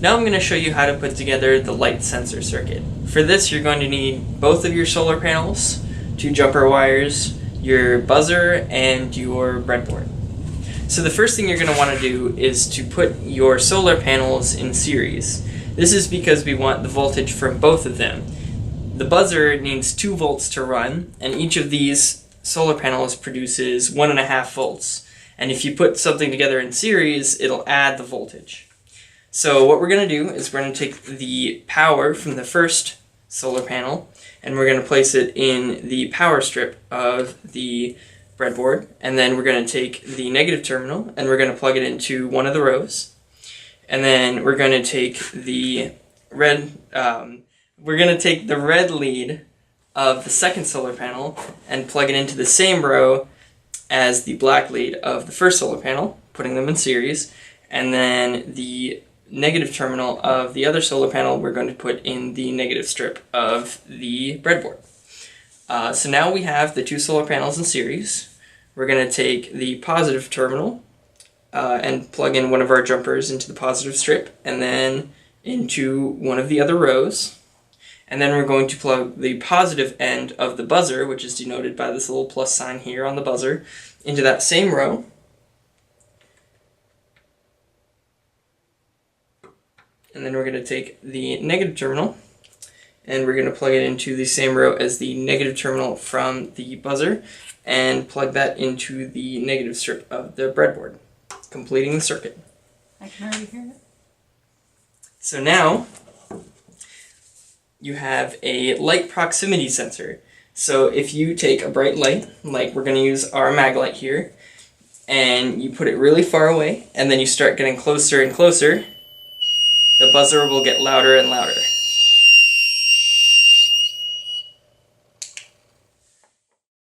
Now I'm going to show you how to put together the light sensor circuit. For this, you're going to need both of your solar panels, 2 jumper wires, your buzzer, and your breadboard. So the first thing you're going to want to do is to put your solar panels in series. This is because we want the voltage from both of them. The buzzer needs 2 volts to run, and each of these solar panels produces 1.5 volts. And if you put something together in series, it'll add the voltage. So what we're going to do is we're going to take the power from the first solar panel and we're going to place it in the power strip of the breadboard, and then we're going to take the negative terminal and we're going to plug it into one of the rows, and then we're going to take the red lead of the second solar panel and plug it into the same row as the black lead of the first solar panel, putting them in series, and then the negative terminal of the other solar panel we're going to put in the negative strip of the breadboard. So now we have the 2 solar panels in series. We're going to take the positive terminal and plug in one of our jumpers into the positive strip and then into one of the other rows. And then we're going to plug the positive end of the buzzer, which is denoted by this little plus sign here on the buzzer, into that same row. And then we're going to take the negative terminal and we're going to plug it into the same row as the negative terminal from the buzzer and plug that into the negative strip of the breadboard, completing the circuit. I can already hear it. So now you have a light proximity sensor. So if you take a bright light, like we're going to use our mag light here, and you put it really far away and then you start getting closer and closer, the buzzer will get louder and louder.